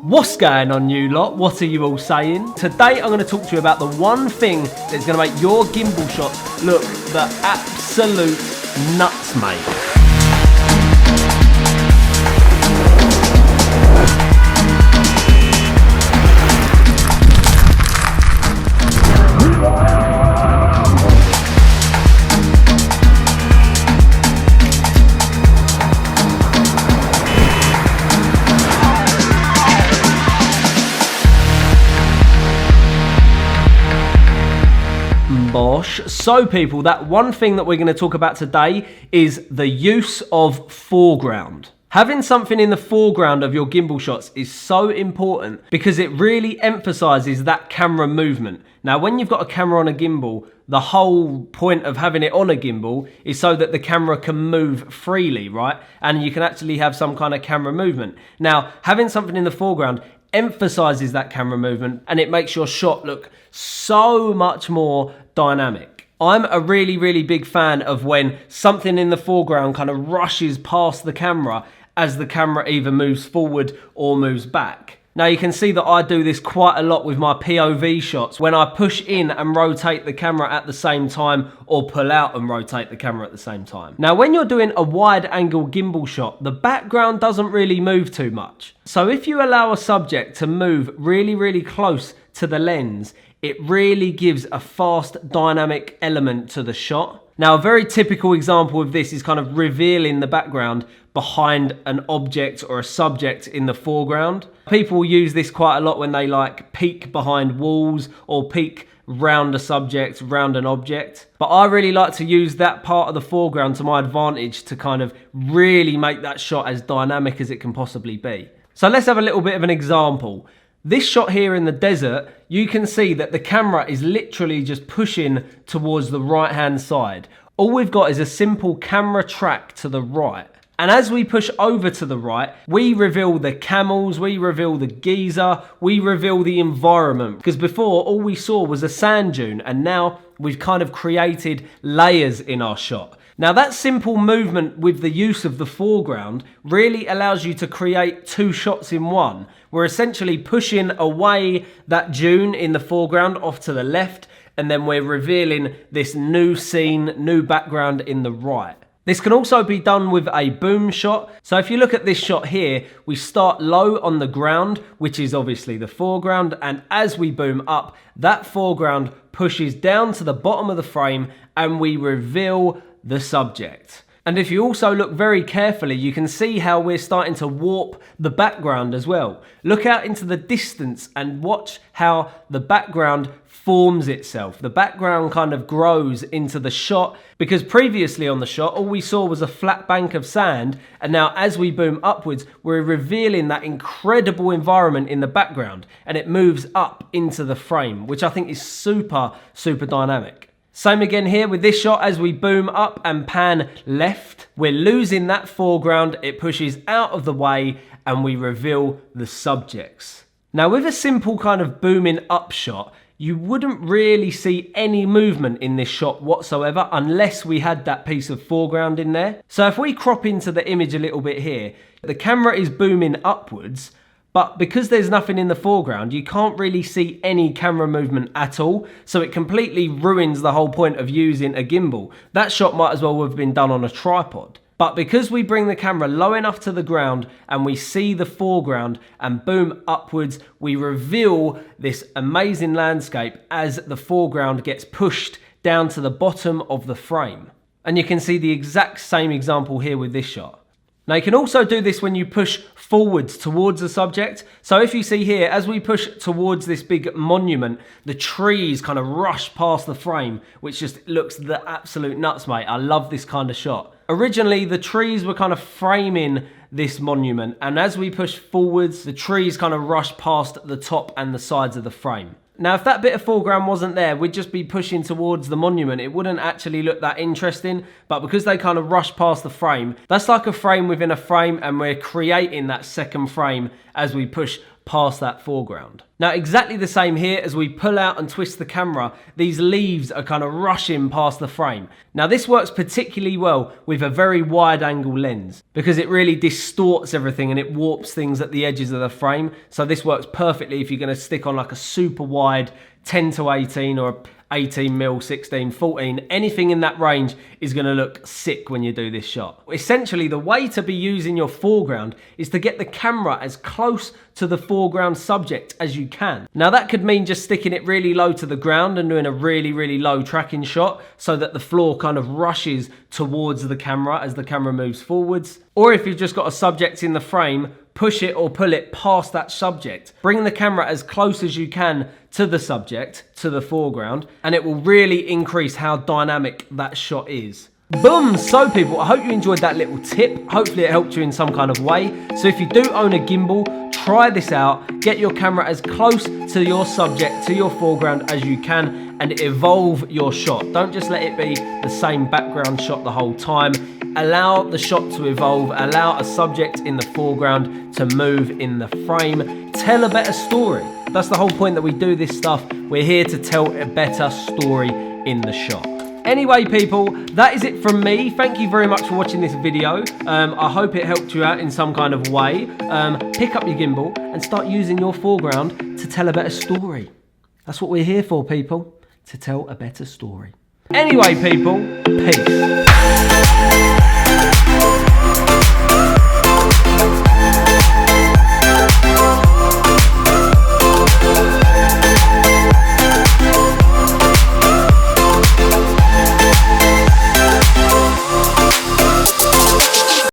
What's going on, you lot? What are you all saying? Today I'm going to talk to you about the one thing that's going to make your gimbal shots look the absolute nuts, mate. So people, that one thing that we're going to talk about today is the use of foreground. Having something in the foreground of your gimbal shots is so important because it really emphasizes that camera movement. Now, when you've got a camera on a gimbal, the whole point of having it on a gimbal is so that the camera can move freely, right? And you can actually have some kind of camera movement. Now, having something in the foreground emphasizes that camera movement and it makes your shot look so much more dynamic. I'm a really big fan of when something in the foreground kind of rushes past the camera as the camera either moves forward or moves back. Now you can see that I do this quite a lot with my POV shots when I push in and rotate the camera at the same time or pull out and rotate the camera at the same time. Now when you're doing a wide angle gimbal shot, the background doesn't really move too much. So if you allow a subject to move really close to the lens, it really gives a fast dynamic element to the shot. Now a very typical example of this is kind of revealing the background behind an object or a subject in the foreground. People use this quite a lot when they like peek behind walls or peek round a subject, round an object. But I really like to use that part of the foreground to my advantage to kind of really make that shot as dynamic as it can possibly be. So let's have a little bit of an example. This shot here in the desert, you can see that the camera is literally just pushing towards the right-hand side. All we've got is a simple camera track to the right. And as we push over to the right, we reveal the camels, we reveal the geyser, we reveal the environment. Because before, all we saw was a sand dune, and now we've kind of created layers in our shot. Now that simple movement with the use of the foreground really allows you to create two shots in one. We're essentially pushing away that dune in the foreground off to the left, and then we're revealing this new scene, new background in the right. This can also be done with a boom shot. So if you look at this shot here, we start low on the ground, which is obviously the foreground. And as we boom up, that foreground pushes down to the bottom of the frame and we reveal the subject. And if you also look very carefully, you can see how we're starting to warp the background as well. Look out into the distance and watch how the background forms itself. The background kind of grows into the shot because previously on the shot, all we saw was a flat bank of sand. And now as we boom upwards, we're revealing that incredible environment in the background and it moves up into the frame, which I think is super dynamic. Same again here with this shot. As we boom up and pan left, we're losing that foreground. It pushes out of the way and we reveal the subjects. Now with a simple kind of booming up shot, you wouldn't really see any movement in this shot whatsoever unless we had that piece of foreground in there. So if we crop into the image a little bit here, the camera is booming upwards, but because there's nothing in the foreground, you can't really see any camera movement at all. So it completely ruins the whole point of using a gimbal. That shot might as well have been done on a tripod. But because we bring the camera low enough to the ground and we see the foreground and boom upwards, we reveal this amazing landscape as the foreground gets pushed down to the bottom of the frame. And you can see the exact same example here with this shot. Now you can also do this when you push forwards towards the subject. So if you see here, as we push towards this big monument, the trees kind of rush past the frame, which just looks the absolute nuts, mate. I love this kind of shot. Originally, the trees were kind of framing this monument, and as we push forwards, the trees kind of rush past the top and the sides of the frame. Now, if that bit of foreground wasn't there, we'd just be pushing towards the monument. It wouldn't actually look that interesting, but because they kind of rush past the frame, that's like a frame within a frame, and we're creating that second frame as we push past that foreground. Now, exactly the same here. As we pull out and twist the camera, these leaves are kind of rushing past the frame. Now, this works particularly well with a very wide angle lens because it really distorts everything and it warps things at the edges of the frame. So this works perfectly if you're going to stick on like a super wide 10 to 18 or 18mm, 16, 14, anything in that range is going to look sick when you do this shot. Essentially, the way to be using your foreground is to get the camera as close to the foreground subject as you can. Now, that could mean just sticking it really low to the ground and doing a really, really low tracking shot so that the floor kind of rushes towards the camera as the camera moves forwards. Or if you've just got a subject in the frame, push it or pull it past that subject. Bring the camera as close as you can to the subject, to the foreground, and it will really increase how dynamic that shot is. Boom! So people, I hope you enjoyed that little tip. Hopefully it helped you in some kind of way. So if you do own a gimbal, try this out. Get your camera as close to your subject, to your foreground as you can, and evolve your shot. Don't just let it be the same background shot the whole time. Allow the shot to evolve, allow a subject in the foreground to move in the frame. Tell a better story. That's the whole point that we do this stuff. We're here to tell a better story in the shot. Anyway, people, that is it from me. Thank you very much for watching this video. I hope it helped you out in some kind of way. Pick up your gimbal and start using your foreground to tell a better story. That's what we're here for, people, to tell a better story. Anyway, people, peace.